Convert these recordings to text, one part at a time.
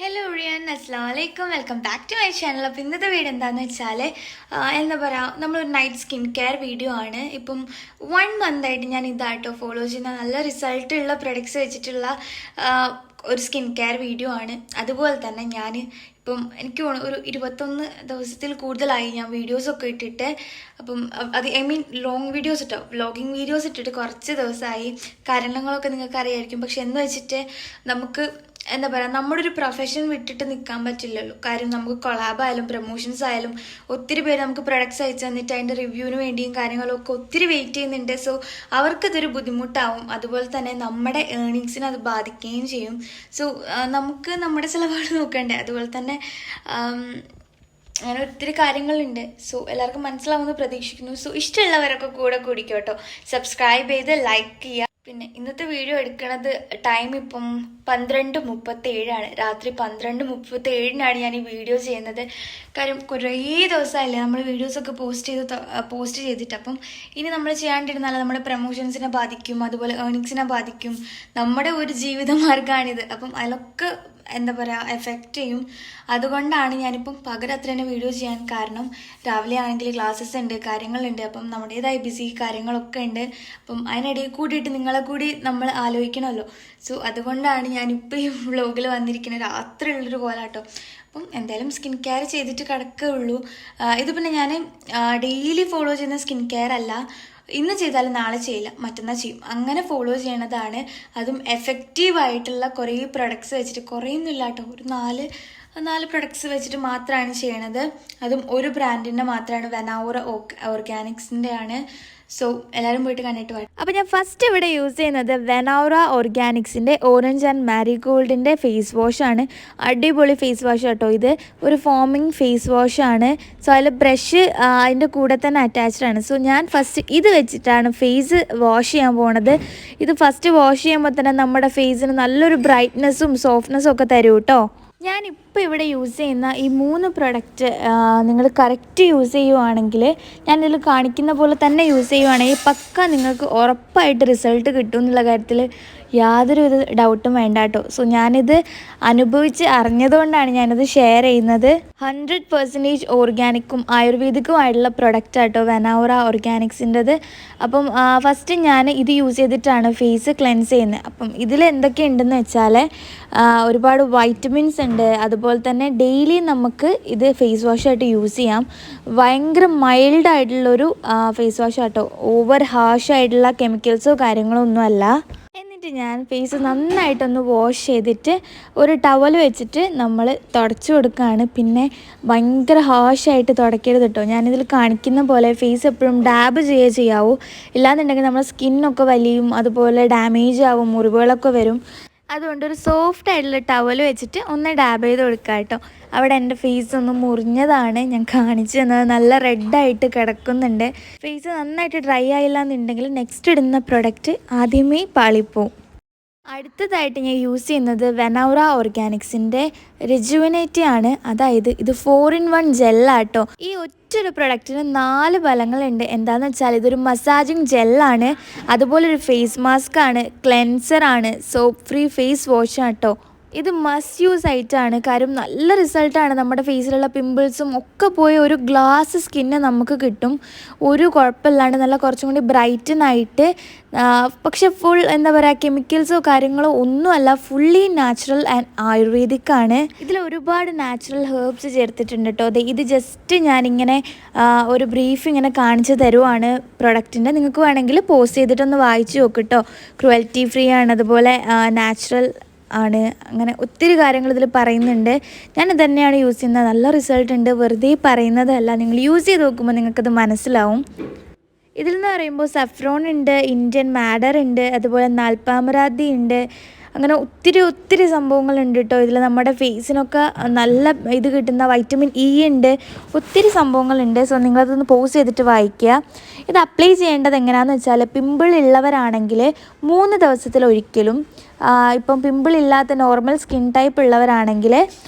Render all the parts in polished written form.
Hello Riyan, അസ്സാം വലൈക്കും. Welcome back to my channel. അപ്പോൾ ഇന്നത്തെ വീഡിയോ എന്താണെന്ന് വെച്ചാൽ എന്താ പറയുക, നമ്മളൊരു നൈറ്റ് സ്കിൻ കെയർ വീഡിയോ ആണ്. ഇപ്പം 1 മന്തായിട്ട് ഞാൻ ഇതായിട്ടോ ഫോളോ ചെയ്യുന്ന നല്ല റിസൾട്ടുള്ള പ്രൊഡക്ട്സ് വെച്ചിട്ടുള്ള ഒരു സ്കിൻ കെയർ വീഡിയോ ആണ്. അതുപോലെ തന്നെ ഞാൻ ഇപ്പം എനിക്ക് ഒരു 21 ദിവസത്തിൽ കൂടുതലായി ഞാൻ വീഡിയോസൊക്കെ ഇട്ടിട്ട്. അപ്പം അത് ലോങ് വീഡിയോസ് ഇട്ടോ, വ്ളോഗിങ് വീഡിയോസ് ഇട്ടിട്ട് കുറച്ച് ദിവസമായി. കാരണങ്ങളൊക്കെ നിങ്ങൾക്ക് അറിയായിരിക്കും. പക്ഷെ എന്ന് വെച്ചിട്ട് നമുക്ക് എന്താ പറയുക, നമ്മുടെ ഒരു പ്രൊഫഷൻ വിട്ടിട്ട് നിൽക്കാൻ പറ്റില്ലല്ലോ. കാര്യം നമുക്ക് കൊളാബ് ആയാലും പ്രൊമോഷൻസ് ആയാലും ഒത്തിരി പേര് നമുക്ക് പ്രൊഡക്ട്സ് അയച്ചു തന്നിട്ട് അതിൻ്റെ റിവ്യൂവിന് വേണ്ടിയും കാര്യങ്ങളൊക്കെ ഒത്തിരി വെയിറ്റ് ചെയ്യുന്നുണ്ട്. സോ അവർക്കതൊരു ബുദ്ധിമുട്ടാവും. അതുപോലെ തന്നെ നമ്മുടെ ഏർണിങ്സിനെ അത് ബാധിക്കുകയും ചെയ്യും. സോ നമുക്ക് നമ്മുടെ ചിലവുകൾ നോക്കണ്ടേ. അതുപോലെ തന്നെ അങ്ങനെ ഒത്തിരി കാര്യങ്ങളുണ്ട്. സോ എല്ലാവർക്കും മനസ്സിലാവുമെന്ന് പ്രതീക്ഷിക്കുന്നു. സോ ഇഷ്ടമുള്ളവരൊക്കെ കൂടെ കൂടിക്കോട്ടോ, സബ്സ്ക്രൈബ് ചെയ്ത് ലൈക്ക് ചെയ്യുക. പിന്നെ ഇന്നത്തെ വീഡിയോ എടുക്കുന്നത് ടൈം ഇപ്പം 12:37 രാത്രി 12:37 ഞാൻ ഈ വീഡിയോ ചെയ്യുന്നത്. കാര്യം കുറേ ദിവസമായില്ലേ നമ്മൾ വീഡിയോസൊക്കെ പോസ്റ്റ് ചെയ്തിട്ട്. അപ്പം ഇനി നമ്മൾ ചെയ്യാണ്ടിരുന്നാൽ നമ്മുടെ പ്രൊമോഷൻസിനെ ബാധിക്കും, അതുപോലെ ഏർണിങ്സിനെ ബാധിക്കും. നമ്മുടെ ഒരു ജീവിത മാർഗ്ഗമാണിത്. അപ്പം അതിലൊക്കെ എന്താ പറയുക എഫക്റ്റ് ചെയ്യും. അതുകൊണ്ടാണ് ഞാനിപ്പം പകരത്ര തന്നെ വീഡിയോ ചെയ്യാൻ കാരണം. രാവിലെ ആണെങ്കിൽ ക്ലാസ്സസ് ഉണ്ട്, കാര്യങ്ങളുണ്ട്. അപ്പം നമ്മുടേതായ ബിസി കാര്യങ്ങളൊക്കെ ഉണ്ട്. അപ്പം അതിനിടയിൽ കൂടിയിട്ട് നിങ്ങളെ കൂടി നമ്മൾ ആലോചിക്കണമല്ലോ. സോ അതുകൊണ്ടാണ് ഞാനിപ്പോൾ ഈ വ്ളോഗിൽ വന്നിരിക്കുന്നത്. രാത്രി ഉള്ളൊരു കോലാട്ടോ. അപ്പം എന്തായാലും സ്കിൻ കെയർ ചെയ്തിട്ട് കിടക്കുകയുള്ളൂ. ഇത് പിന്നെ ഞാൻ ഡെയിലി ഫോളോ ചെയ്യുന്ന സ്കിൻ കെയർ അല്ല. ഇന്ന് ചെയ്താലും നാളെ ചെയ്യില്ല, മറ്റന്നാൾ ചെയ്യും, അങ്ങനെ ഫോളോ ചെയ്യണതാണ്. അതും എഫക്റ്റീവായിട്ടുള്ള കുറേ പ്രൊഡക്ട്സ് വെച്ചിട്ട്, കുറേയൊന്നും ഇല്ല കേട്ടോ, ഒരു നാല് പ്രൊഡക്ട്സ് വെച്ചിട്ട് മാത്രമാണ് ചെയ്യണത്. അതും ഒരു ബ്രാൻഡിൻ്റെ മാത്രമാണ്, Vanaura ഓർഗാനിക്സിൻ്റെ ആണ്. സോ എല്ലാവരും പോയിട്ട് കണ്ടിട്ട് വരാം. അപ്പോൾ ഞാൻ ഫസ്റ്റ് ഇവിടെ യൂസ് ചെയ്യുന്നത് Vanaura ഓർഗാനിക്സിൻ്റെ ഓറഞ്ച് ആൻഡ് മാരിഗോൾഡിൻ്റെ ഫേസ് വാഷാണ്. അടിപൊളി ഫേസ് വാഷ് കേട്ടോ. ഇത് ഒരു ഫോമിങ് ഫേസ് വാഷാണ്. സോ അതിൽ ബ്രഷ് അതിൻ്റെ കൂടെ തന്നെ അറ്റാച്ച്ഡ് ആണ്. സോ ഞാൻ ഫസ്റ്റ് ഇത് വെച്ചിട്ടാണ് ഫേസ് വാഷ് ചെയ്യാൻ പോണത്. ഇത് ഫസ്റ്റ് വാഷ് ചെയ്യുമ്പോൾ തന്നെ നമ്മുടെ ഫേസിന് നല്ലൊരു ബ്രൈറ്റ്നെസ്സും സോഫ്റ്റ്നെസ്സും ഒക്കെ തരും കേട്ടോ. ഞാനിപ്പോൾ ഇവിടെ യൂസ് ചെയ്യുന്ന ഈ 3 പ്രൊഡക്റ്റ് നിങ്ങൾ കറക്റ്റ് യൂസ് ചെയ്യുവാണെങ്കിൽ, ഞാനിതിൽ കാണിക്കുന്ന പോലെ തന്നെ യൂസ് ചെയ്യുവാണെങ്കിൽ പക്ക നിങ്ങൾക്ക് ഉറപ്പായിട്ട് റിസൾട്ട് കിട്ടും എന്നുള്ള കാര്യത്തിൽ യാതൊരു ഡൗട്ടും വേണ്ട കേട്ടോ. സോ ഞാനിത് അനുഭവിച്ച് അറിഞ്ഞതുകൊണ്ടാണ് ഞാനത് ഷെയർ ചെയ്യുന്നത്. 100% ഓർഗാനിക്കും ആയുർവേദിക്കുമായിട്ടുള്ള പ്രൊഡക്റ്റ് ആട്ടോ Vanaura ഓർഗാനിക്സിൻ്റെത്. അപ്പം ഫസ്റ്റ് ഞാൻ ഇത് യൂസ് ചെയ്തിട്ടാണ് ഫേസ് ക്ലെൻസ് ചെയ്യുന്നത്. അപ്പം ഇതിൽ എന്തൊക്കെ ഉണ്ടെന്ന് വെച്ചാൽ ഒരുപാട് വൈറ്റമിൻസ് ഉണ്ട്. അതുപോലെ തന്നെ ഡെയിലി നമുക്ക് ഇത് ഫേസ് വാഷായിട്ട് യൂസ് ചെയ്യാം. ഭയങ്കര മൈൽഡായിട്ടുള്ളൊരു ഫേസ് വാഷ് ആട്ടോ. ഓവർ ഹാർഷായിട്ടുള്ള കെമിക്കൽസോ കാര്യങ്ങളോ ഒന്നുമല്ല. എന്നിട്ട് ഞാൻ ഫേസ് നന്നായിട്ടൊന്ന് വാഷ് ചെയ്തിട്ട് ഒരു ടവൽ വെച്ചിട്ട് നമ്മൾ തുടച്ചു കൊടുക്കുകയാണ്. പിന്നെ ഭയങ്കര ഹാർഷായിട്ട് തുടയ്ക്കരുത് കേട്ടോ. ഞാനിതിൽ കാണിക്കുന്ന പോലെ ഫേസ് എപ്പോഴും ഡാബ് ചെയ്യാവൂ. ഇല്ലാന്നുണ്ടെങ്കിൽ നമ്മുടെ സ്കിന്നൊക്കെ വലിയും, അതുപോലെ ഡാമേജ് ആവും, മുറിവുകളൊക്കെ വരും. അതുകൊണ്ട് ഒരു സോഫ്റ്റ് ആയിട്ടുള്ള ടവൽ വെച്ചിട്ട് ഒന്ന് ഡാബ് ചെയ്ത് കൊടുക്കുക കേട്ടോ. അവിടെ എൻ്റെ ഫേസ് ഒന്ന് മുറിഞ്ഞതാണ് ഞാൻ കാണിച്ചു തന്നത്. നല്ല റെഡായിട്ട് കിടക്കുന്നുണ്ട്. ഫേസ് നന്നായിട്ട് ഡ്രൈ ആയില്ല എന്നുണ്ടെങ്കിൽ നെക്സ്റ്റ് ഇടുന്ന പ്രൊഡക്റ്റ് ആദ്യമേ പാളിപ്പോവും. അടുത്തതായിട്ട് ഞാൻ യൂസ് ചെയ്യുന്നത് Vanaura ഓർഗാനിക്സിൻ്റെ rejuvinita ആണ്. അതായത് ഇത് 4-in-1 ജെല്ലാട്ടോ. ഈ ഒറ്റൊരു പ്രൊഡക്റ്റിന് 4 ഫലങ്ങളുണ്ട്. എന്താണെന്ന് വെച്ചാൽ ഇതൊരു മസാജിങ് ജെല്ലാണ്, അതുപോലെ ഒരു ഫേസ് മാസ്ക് ആണ്, ക്ലെൻസറാണ്, സോപ്പ് ഫ്രീ ഫേസ് വാഷ് ആട്ടോ. ഇത് മസ്റ്റ് യൂസ് ആയിട്ടാണ്. കാര്യം നല്ല റിസൾട്ടാണ്. നമ്മുടെ ഫേസിലുള്ള പിമ്പിൾസും ഒക്കെ പോയി ഒരു ഗ്ലാസ് സ്കിന്ന് നമുക്ക് കിട്ടും. ഒരു കുഴപ്പമില്ലാണ്ട് നല്ല കുറച്ചും കൂടി ബ്രൈറ്റനായിട്ട്. പക്ഷെ ഫുൾ എന്താ പറയുക, കെമിക്കൽസോ കാര്യങ്ങളോ ഒന്നുമല്ല, ഫുള്ളി നാച്ചുറൽ ആൻഡ് ആയുർവേദിക് ആണ്. ഇതിൽ ഒരുപാട് നാച്ചുറൽ ഹെർബ്സ് ചേർത്തിട്ടുണ്ട് കേട്ടോ. ഇത് ജസ്റ്റ് ഞാനിങ്ങനെ ഒരു ബ്രീഫ് ഇങ്ങനെ കാണിച്ചു തരുവാണ് പ്രൊഡക്റ്റിൻ്റെ. നിങ്ങൾക്ക് വേണമെങ്കിൽ പോസ്റ്റ് ചെയ്തിട്ടൊന്ന് വായിച്ചു നോക്കിട്ടോ. ക്രുവൽറ്റി ഫ്രീ ആണ്, അതുപോലെ നാച്ചുറൽ ആണ്, അങ്ങനെ ഒത്തിരി കാര്യങ്ങൾ ഇതിൽ പറയുന്നുണ്ട്. ഞാനിത് തന്നെയാണ് യൂസ് ചെയ്യുന്നത്. നല്ല റിസൾട്ട് ഉണ്ട്, വെറുതെ പറയുന്നതല്ല. നിങ്ങൾ യൂസ് ചെയ്ത് നോക്കുമ്പോൾ നിങ്ങൾക്കത് മനസ്സിലാവും. ഇതിൽ നിന്ന് പറയുമ്പോൾ സഫ്രോൺ ഉണ്ട്, ഇന്ത്യൻ മാഡർ ഉണ്ട്, അതുപോലെ നാൽപ്പാമരാതി ഉണ്ട്. അങ്ങനെ ഒത്തിരി സംഭവങ്ങളുണ്ട് കേട്ടോ. ഇതിൽ നമ്മുടെ ഫേസിനൊക്കെ നല്ല ഇത് കിട്ടുന്ന വൈറ്റമിൻ ഇ ഉണ്ട്, ഒത്തിരി സംഭവങ്ങളുണ്ട്. സോ നിങ്ങളതൊന്ന് പോസ് ചെയ്തിട്ട് വായിക്കുക. ഇത് അപ്ലൈ ചെയ്യേണ്ടത് എങ്ങനെയാണെന്ന് വെച്ചാൽ, പിമ്പിൾ ഉള്ളവരാണെങ്കിൽ 3 ദിവസത്തിലൊരിക്കലും, ഇപ്പം പിമ്പിൾ ഇല്ലാത്ത നോർമൽ സ്കിൻ ടൈപ്പ് ഉള്ളവരാണെങ്കിൽ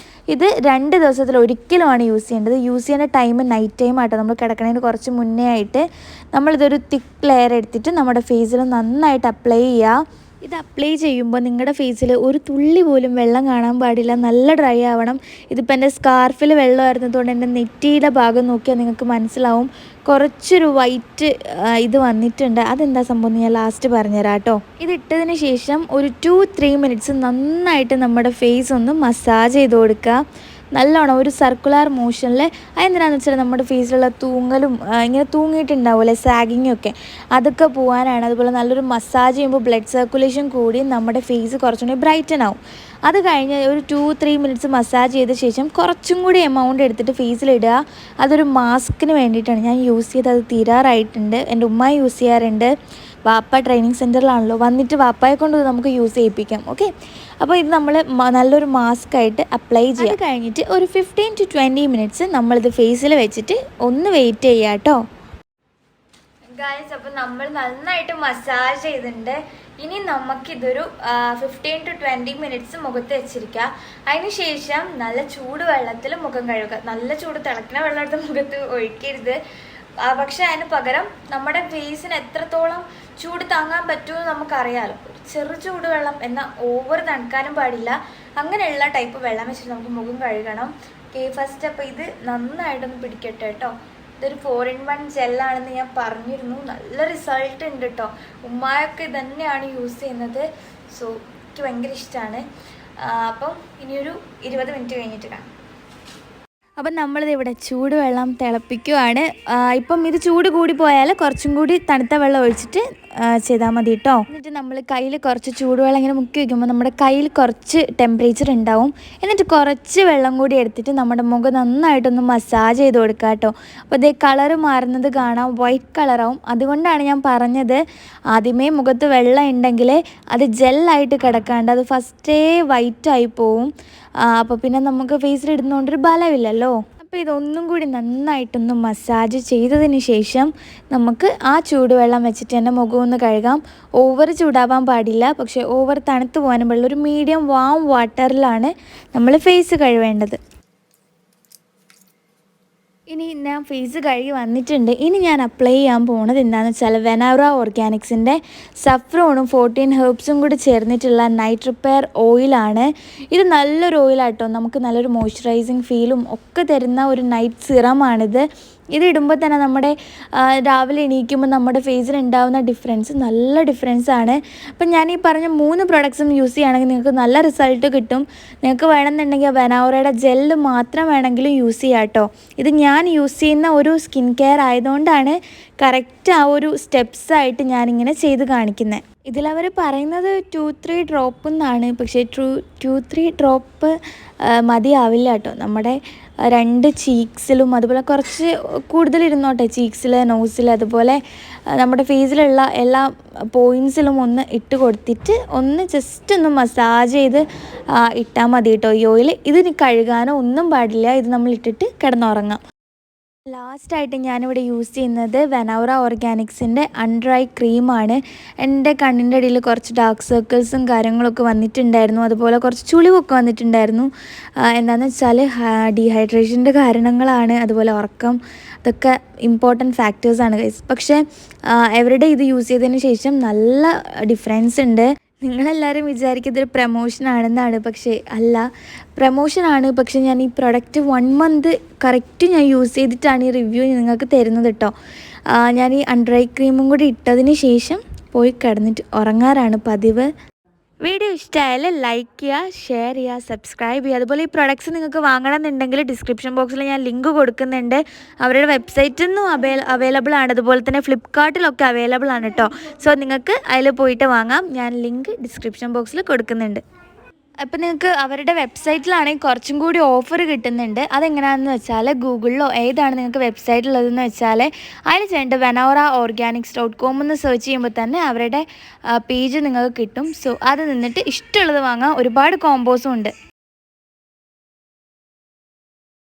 ഇത് 2 ദിവസത്തിലൊരിക്കലുമാണ് യൂസ് ചെയ്യേണ്ടത്. യൂസ് ചെയ്യുന്ന ടൈം നൈറ്റ് ടൈം ആട്ടോ. നമ്മൾ കിടക്കണതിന് കുറച്ച് മുന്നേ ആയിട്ട് നമ്മളിതൊരു തിക്ക് ലെയർ എടുത്തിട്ട് നമ്മുടെ ഫേസിൽ നന്നായിട്ട് അപ്ലൈ ചെയ്യുക. ഇത് അപ്ലൈ ചെയ്യുമ്പോൾ നിങ്ങളുടെ ഫേസിൽ ഒരു തുള്ളി പോലും വെള്ളം കാണാൻ പാടില്ല, നല്ല ഡ്രൈ ആവണം. ഇതിപ്പോൾ എൻ്റെ സ്കാർഫിൽ വെള്ളമായിരുന്നതുകൊണ്ട് എൻ്റെ നെറ്റിയുടെ ഭാഗം നോക്കിയാൽ നിങ്ങൾക്ക് മനസ്സിലാവും കുറച്ചൊരു വൈറ്റ് ഇത് വന്നിട്ടുണ്ട്. അതെന്താ സംഭവം ഞാൻ ലാസ്റ്റ് പറഞ്ഞുതരാം കേട്ടോ. ഇതിട്ടതിന് ശേഷം ഒരു 2-3 മിനിറ്റ്സ് നന്നായിട്ട് നമ്മുടെ ഫേസ് ഒന്ന് മസാജ് ചെയ്ത് കൊടുക്കുക, നല്ലോണം ഒരു സർക്കുലർ മോഷനിൽ. അതെന്തിനാണെന്ന് വെച്ചാൽ നമ്മുടെ ഫേസിലുള്ള തൂങ്ങലും ഇങ്ങനെ തൂങ്ങിയിട്ടുണ്ടാവുമല്ലേ, സാഗിങ്ങും ഒക്കെ, അതൊക്കെ പോകാനാണ്. അതുപോലെ നല്ലൊരു മസാജ് ചെയ്യുമ്പോൾ ബ്ലഡ് സർക്കുലേഷൻ കൂടി നമ്മുടെ ഫേസ് കുറച്ചും കൂടി ബ്രൈറ്റൻ ആവും. അത് കഴിഞ്ഞ് ഒരു 2-3 മിനിറ്റ്സ് മസാജ് ചെയ്ത ശേഷം കുറച്ചും കൂടി എമൗണ്ട് എടുത്തിട്ട് ഫേസിലിടുക. അതൊരു മാസ്കിന് വേണ്ടിയിട്ടാണ് ഞാൻ യൂസ് ചെയ്തത്. അത് തീരാറായിട്ടുണ്ട്. എൻ്റെ ഉമ്മ യൂസ് ചെയ്യാറുണ്ട്. വാപ്പ ട്രെയിനിങ് സെൻറ്ററിലാണല്ലോ, വന്നിട്ട് വാപ്പയെ കൊണ്ട് നമുക്ക് യൂസ് ചെയ്യിപ്പിക്കാം. ഓക്കെ, അപ്പോൾ ഇത് നമ്മൾ നല്ലൊരു മാസ്ക് ആയിട്ട് അപ്ലൈ ചെയ്യുക. അത് കഴിഞ്ഞിട്ട് ഒരു 15-20 മിനിറ്റ്സ് നമ്മളിത് ഫേസിൽ വെച്ചിട്ട് ഒന്ന് വെയിറ്റ് ചെയ്യുക കേട്ടോ ഗായ്സ്. അപ്പോൾ നമ്മൾ നന്നായിട്ട് മസാജ് ചെയ്തിട്ടുണ്ട്. ഇനി നമുക്കിതൊരു 15-20 മിനിറ്റ്സ് മുഖത്ത് വെച്ചിരിക്കുക. അതിന് ശേഷം നല്ല ചൂട് വെള്ളത്തിൽ മുഖം കഴുകുക. നല്ല ചൂട് തിളക്കുന്ന വെള്ളം എടുത്ത് മുഖത്ത് ഒഴിക്കരുത്. പക്ഷെ അതിന് പകരം നമ്മുടെ ഫേസിന് എത്രത്തോളം ചൂട് താങ്ങാൻ പറ്റുമെന്ന് നമുക്കറിയാമല്ലോ. ചെറു ചൂടുവെള്ളം, എന്നാൽ ഓവർ തണുക്കാനും പാടില്ല. അങ്ങനെയുള്ള ടൈപ്പ് വെള്ളം വെച്ചിട്ട് നമുക്ക് മുഖം കഴുകണം. ഓക്കെ, ഫസ്റ്റ് അപ്പോൾ ഇത് നന്നായിട്ടൊന്ന് പിടിക്കട്ടെ കേട്ടോ. ഇതൊരു 4-in-1 ജെല്ലാണെന്ന് ഞാൻ പറഞ്ഞിരുന്നു. നല്ല റിസൾട്ട് ഉണ്ട് കേട്ടോ. ഉമ്മായൊക്കെ ഇതന്നെയാണ് യൂസ് ചെയ്യുന്നത്. സോ എനിക്ക് ഭയങ്കര ഇഷ്ടമാണ്. അപ്പം ഇനിയൊരു 20 മിനിറ്റ് കഴിഞ്ഞിട്ട് കാണാം. അപ്പം നമ്മളിത് ഇവിടെ ചൂടുവെള്ളം തിളപ്പിക്കുവാണ്. ഇപ്പം ഇത് ചൂട് കൂടി പോയാൽ കുറച്ചും കൂടി തണുത്ത വെള്ളം ഒഴിച്ചിട്ട് ചെയ്താൽ മതി കേട്ടോ. എന്നിട്ട് നമ്മൾ കയ്യിൽ കുറച്ച് ചൂടുവെള്ളം ഇങ്ങനെ മുക്കി വയ്ക്കുമ്പോൾ നമ്മുടെ കയ്യിൽ കുറച്ച് ടെമ്പറേച്ചർ ഉണ്ടാവും. എന്നിട്ട് കുറച്ച് വെള്ളം കൂടി എടുത്തിട്ട് നമ്മുടെ മുഖം നന്നായിട്ടൊന്ന് മസാജ് ചെയ്ത് കൊടുക്കുക കേട്ടോ. അപ്പോൾ ഇതേ കളറ് മാറുന്നത് കാണാം, വൈറ്റ് കളറാവും. അതുകൊണ്ടാണ് ഞാൻ പറഞ്ഞത് ആദ്യമേ മുഖത്ത് വെള്ളം ഉണ്ടെങ്കിൽ അത് ജെല്ലായിട്ട് കിടക്കാണ്ട് അത് ഫസ്റ്റേ വൈറ്റായി പോവും. അപ്പോൾ പിന്നെ നമുക്ക് ഫേസിലിടുന്നതുകൊണ്ടൊരു ബലമില്ലല്ലോ. അപ്പോൾ ഇതൊന്നും കൂടി നന്നായിട്ടൊന്ന് മസാജ് ചെയ്തതിന് ശേഷം നമുക്ക് ആ ചൂടുവെള്ളം വെച്ചിട്ട് തന്നെ മുഖം ഒന്ന് കഴുകാം. ഓവർ ചൂടാവാൻ പാടില്ല, പക്ഷേ ഓവർ തണുത്ത് പോകാനും പാടില്ല. ഒരു മീഡിയം വാം വാട്ടറിലാണ് നമ്മൾ ഫേസ് കഴുകേണ്ടത്. ഇനി ഞാൻ ഫേസ് കഴുകി വന്നിട്ടുണ്ട്. ഇനി ഞാൻ അപ്ലൈ ചെയ്യാൻ പോകുന്നത് എന്താണെന്ന് വെച്ചാൽ വെനൗറ ഓർഗാനിക്സിൻ്റെ സഫ്രോണും 14 ഹെർബ്സും കൂടി ചേർന്നിട്ടുള്ള നൈറ്റ് റിപ്പയർ ഓയിലാണ്. ഇത് നല്ലൊരു ഓയിലാട്ടോ. നമുക്ക് നല്ലൊരു മോയ്സ്ചറൈസിങ് ഫീലും ഒക്കെ തരുന്ന ഒരു നൈറ്റ് സിറമാണിത്. ഇത് ഇടുമ്പോൾ തന്നെ നമ്മുടെ രാവിലെ എണീക്കുമ്പോൾ നമ്മുടെ ഫേസിൽ ഉണ്ടാകുന്ന ഡിഫറൻസ് നല്ല ഡിഫറൻസാണ്. അപ്പം ഞാൻ ഈ പറഞ്ഞ 3 പ്രൊഡക്ട്സും യൂസ് ചെയ്യുകയാണെങ്കിൽ നിങ്ങൾക്ക് നല്ല റിസൾട്ട് കിട്ടും. നിങ്ങൾക്ക് വേണമെന്നുണ്ടെങ്കിൽ വെനൗറയുടെ ജെല്ല് മാത്രം വേണമെങ്കിലും യൂസ് ചെയ്യാം കേട്ടോ. ഇത് ഞാൻ യൂസ് ചെയ്യുന്ന ഒരു സ്കിൻ കെയർ ആയതുകൊണ്ടാണ് കറക്റ്റ് ആ ഒരു സ്റ്റെപ്സായിട്ട് ഞാനിങ്ങനെ ചെയ്ത് കാണിക്കുന്നത്. ഇതിലവർ പറയുന്നത് 2-3 ഡ്രോപ്പ് എന്നാണ്. പക്ഷേ 2-3 ഡ്രോപ്പ് മതിയാവില്ല കേട്ടോ. നമ്മുടെ 2 ചീക്സിലും അതുപോലെ കുറച്ച് കൂടുതലിരുന്നോട്ടെ, ചീക്സിൽ, നോസിൽ, അതുപോലെ നമ്മുടെ ഫേസിലുള്ള എല്ലാ പോയിൻസിലും ഒന്ന് ഇട്ട് കൊടുത്തിട്ട് ഒന്ന് ജസ്റ്റ് ഒന്ന് മസാജ് ചെയ്ത് ഇട്ടാൽ മതി കേട്ടോ ഈ ഓയിൽ. ഇതിന് കഴുകാനോ ഒന്നും പാടില്ല. ഇത് നമ്മൾ ഇട്ടിട്ട് കിടന്നുറങ്ങാം. ലാസ്റ്റായിട്ട് ഞാനിവിടെ യൂസ് ചെയ്യുന്നത് വെനൗറ ഓർഗാനിക്സിൻ്റെ അണ്ടർ ഐ ക്രീമാണ്. എൻ്റെ കണ്ണിൻ്റെ ഇടയിൽ കുറച്ച് ഡാർക്ക് സർക്കിൾസും കാര്യങ്ങളൊക്കെ വന്നിട്ടുണ്ടായിരുന്നു. അതുപോലെ കുറച്ച് ചുളിവൊക്കെ വന്നിട്ടുണ്ടായിരുന്നു. എന്താണെന്ന് വെച്ചാൽ ഡീഹൈഡ്രേഷൻ്റെ കാരണങ്ങളാണ്. അതുപോലെ ഉറക്കം, അതൊക്കെ ഇമ്പോർട്ടൻറ്റ് ഫാക്ടേഴ്സാണ് ഗൈസ്. പക്ഷേ എവരുടെ ഇത് യൂസ് ചെയ്തതിന് ശേഷം നല്ല ഡിഫറൻസ് ഉണ്ട്. നിങ്ങളെല്ലാവരും വിചാരിക്കും ഇതൊരു പ്രമോഷനാണെന്നാണ്. പക്ഷേ അല്ല, പ്രമോഷനാണ്. പക്ഷേ ഞാൻ ഈ പ്രൊഡക്റ്റ് 1 മന്ത് കറക്റ്റ് ഞാൻ യൂസ് ചെയ്തിട്ടാണ് ഈ റിവ്യൂ നിങ്ങൾക്ക് തരുന്നത് കേട്ടോ. ഞാൻ ഈ അണ്ടർ ഐ ക്രീമും കൂടി ഇട്ടതിന് ശേഷം പോയി കിടന്നിട്ട് ഉറങ്ങാറാണ് പതിവ്. വീഡിയോ ഇഷ്ടമായാൽ ലൈക്ക് ചെയ്യുക, ഷെയർ ചെയ്യുക, സബ്സ്ക്രൈബ് ചെയ്യുക. അതുപോലെ ഈ പ്രൊഡക്ട്സ് നിങ്ങൾക്ക് വാങ്ങണമെന്നുണ്ടെങ്കിൽ ഡിസ്ക്രിപ്ഷൻ ബോക്സിൽ ഞാൻ ലിങ്ക് കൊടുക്കുന്നുണ്ട്. അവരുടെ വെബ്സൈറ്റിൽ നിന്നും അവൈലബിൾ ആണ്. അതുപോലെ തന്നെ ഫ്ലിപ്കാർട്ടിലൊക്കെ അവൈലബിൾ ആണ് കേട്ടോ. സോ നിങ്ങൾക്ക് അതിൽ പോയിട്ട് വാങ്ങാം. ഞാൻ ലിങ്ക് ഡിസ്ക്രിപ്ഷൻ ബോക്സിൽ കൊടുക്കുന്നുണ്ട്. അപ്പം നിങ്ങൾക്ക് അവരുടെ വെബ്സൈറ്റിലാണെങ്കിൽ കുറച്ചും കൂടി ഓഫർ കിട്ടുന്നുണ്ട്. അതെങ്ങനെയാണെന്ന് വെച്ചാൽ ഗൂഗിളിലോ ഏതാണ് നിങ്ങൾക്ക് വെബ്സൈറ്റുള്ളതെന്ന് വെച്ചാൽ അതിൽ ചെയ്യേണ്ട Vanauraorganics.com എന്ന് സെർച്ച് ചെയ്യുമ്പോൾ തന്നെ അവരുടെ പേജ് നിങ്ങൾക്ക് കിട്ടും. സോ അത് നിന്നിട്ട് ഇഷ്ടമുള്ളത് വാങ്ങാം. ഒരുപാട് കോമ്പോസും ഉണ്ട്.